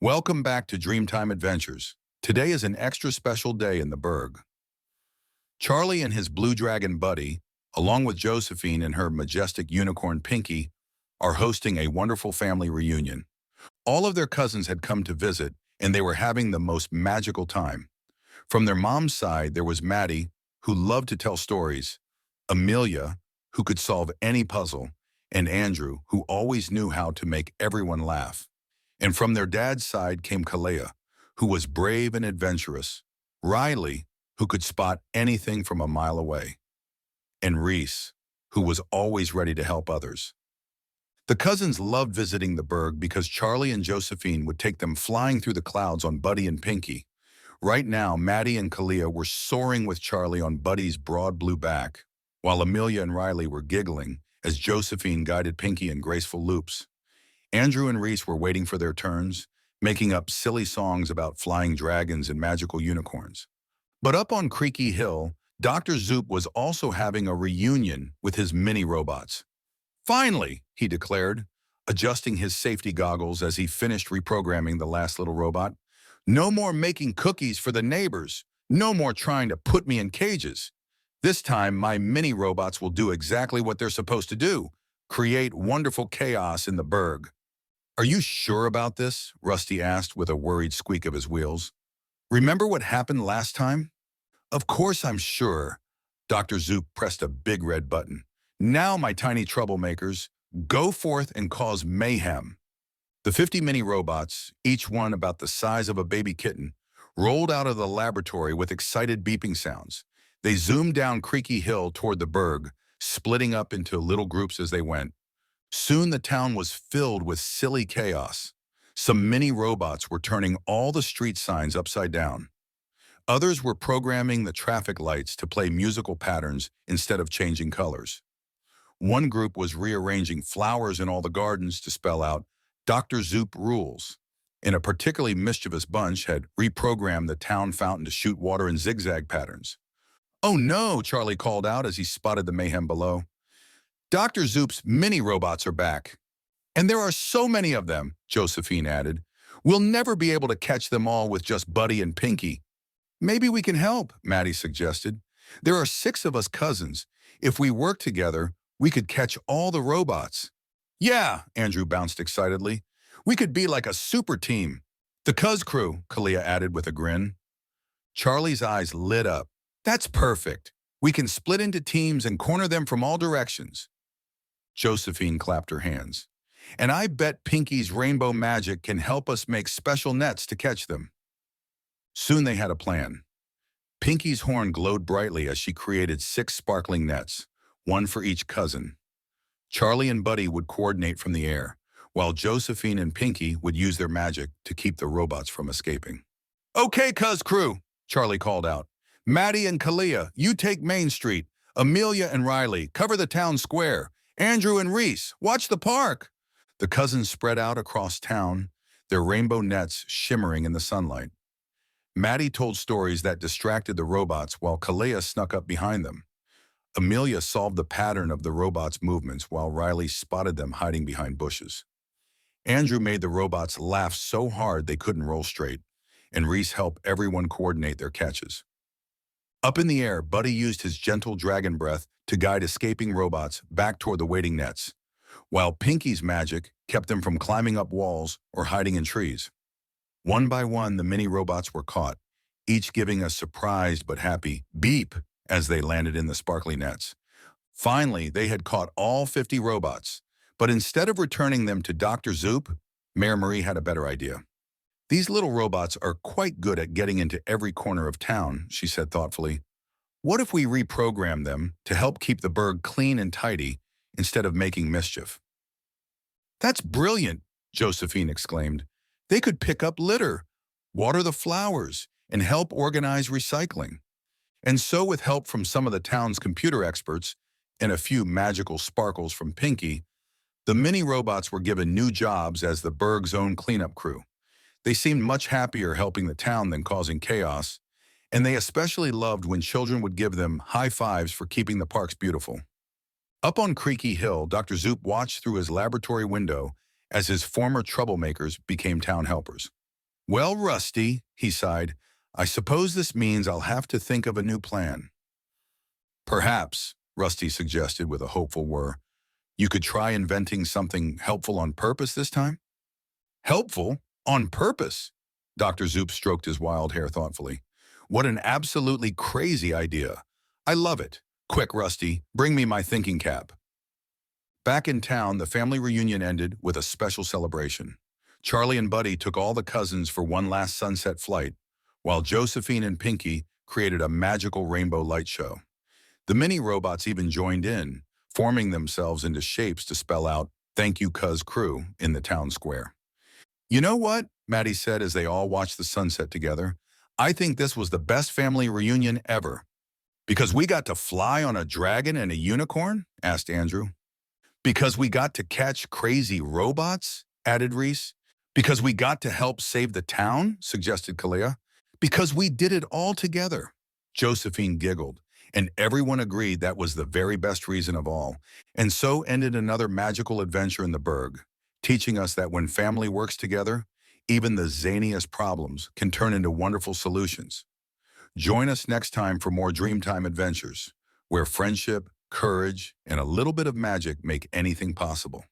Welcome back to Dreamtime Adventures. Today is an extra special day in the Burg. Charlie and his blue dragon buddy, along with Josephine and her majestic unicorn Pinky, are hosting a wonderful family reunion. All of their cousins had come to visit, and they were having the most magical time. From their mom's side, there was Maddie, who loved to tell stories, Amelia, who could solve any puzzle, and Andrew, who always knew how to make everyone laugh. And from their dad's side came Kalea, who was brave and adventurous, Riley, who could spot anything from a mile away, and Reese, who was always ready to help others. The cousins loved visiting the Burg because Charlie and Josephine would take them flying through the clouds on Buddy and Pinky. Right now, Maddie and Kalea were soaring with Charlie on Buddy's broad blue back, while Amelia and Riley were giggling as Josephine guided Pinky in graceful loops. Andrew and Reese were waiting for their turns, making up silly songs about flying dragons and magical unicorns. But up on Creaky Hill, Dr. Zoop was also having a reunion with his mini robots. Finally, he declared, adjusting his safety goggles as he finished reprogramming the last little robot. No more making cookies for the neighbors. No more trying to put me in cages. This time, my mini robots will do exactly what they're supposed to do, create wonderful chaos in the Burg. Are you sure about this? Rusty asked with a worried squeak of his wheels. Remember what happened last time? Of course I'm sure. Dr. Zoop pressed a big red button. Now, my tiny troublemakers, go forth and cause mayhem. The 50 mini robots, each one about the size of a baby kitten, rolled out of the laboratory with excited beeping sounds. They zoomed down Creaky Hill toward the Burg, splitting up into little groups as they went. Soon the town was filled with silly chaos. Some mini robots were turning all the street signs upside down. Others were programming the traffic lights to play musical patterns instead of changing colors. One group was rearranging flowers in all the gardens to spell out Dr. Zoop rules, and a particularly mischievous bunch had reprogrammed the town fountain to shoot water in zigzag patterns. "Oh no," Charlie called out as he spotted the mayhem below. Dr. Zoop's mini robots are back. And there are so many of them, Josephine added. We'll never be able to catch them all with just Buddy and Pinky. Maybe we can help, Maddie suggested. There are 6 of us cousins. If we work together, we could catch all the robots. Yeah, Andrew bounced excitedly. We could be like a super team. The Cuz Crew, Kalea added with a grin. Charlie's eyes lit up. That's perfect. We can split into teams and corner them from all directions. Josephine clapped her hands. And I bet Pinky's rainbow magic can help us make special nets to catch them. Soon they had a plan. Pinky's horn glowed brightly as she created 6 sparkling nets, one for each cousin. Charlie and Buddy would coordinate from the air, while Josephine and Pinky would use their magic to keep the robots from escaping. Okay, Cuz Crew, Charlie called out. Maddie and Kalea, you take Main Street. Amelia and Riley, cover the town square. Andrew and Reese, watch the park. The cousins spread out across town, their rainbow nets shimmering in the sunlight. Maddie told stories that distracted the robots while Kalea snuck up behind them. Amelia solved the pattern of the robots' movements while Riley spotted them hiding behind bushes. Andrew made the robots laugh so hard they couldn't roll straight, and Reese helped everyone coordinate their catches. Up in the air, Buddy used his gentle dragon breath to guide escaping robots back toward the waiting nets, while Pinky's magic kept them from climbing up walls or hiding in trees. One by one, the mini robots were caught, each giving a surprised but happy beep as they landed in the sparkly nets. Finally, they had caught all 50 robots, but instead of returning them to Dr. Zoop, Mayor Marie had a better idea. These little robots are quite good at getting into every corner of town, she said thoughtfully. What if we reprogram them to help keep the Burg clean and tidy instead of making mischief? That's brilliant, Josephine exclaimed. They could pick up litter, water the flowers, and help organize recycling. And so, with help from some of the town's computer experts and a few magical sparkles from Pinky, the mini robots were given new jobs as the Burg's own cleanup crew. They seemed much happier helping the town than causing chaos, and they especially loved when children would give them high fives for keeping the parks beautiful. Up on Creaky Hill, Dr. Zoop watched through his laboratory window as his former troublemakers became town helpers. Well, Rusty, he sighed, I suppose this means I'll have to think of a new plan. Perhaps, Rusty suggested with a hopeful whir, you could try inventing something helpful on purpose this time? Helpful? On purpose? Dr. Zoop stroked his wild hair thoughtfully. What an absolutely crazy idea. I love it. Quick, Rusty, bring me my thinking cap. Back in town, the family reunion ended with a special celebration. Charlie and Buddy took all the cousins for one last sunset flight, while Josephine and Pinky created a magical rainbow light show. The mini robots even joined in, forming themselves into shapes to spell out, "Thank you, Cuz Crew," in the town square. You know what? Maddie said as they all watched the sunset together. I think this was the best family reunion ever. Because we got to fly on a dragon and a unicorn? Asked Andrew. Because we got to catch crazy robots? Added Reese. Because we got to help save the town? Suggested Kalia. Because we did it all together. Josephine giggled, and everyone agreed that was the very best reason of all. And so ended another magical adventure in the Burg, teaching us that when family works together, even the zaniest problems can turn into wonderful solutions. Join us next time for more Dreamtime adventures, where friendship, courage, and a little bit of magic make anything possible.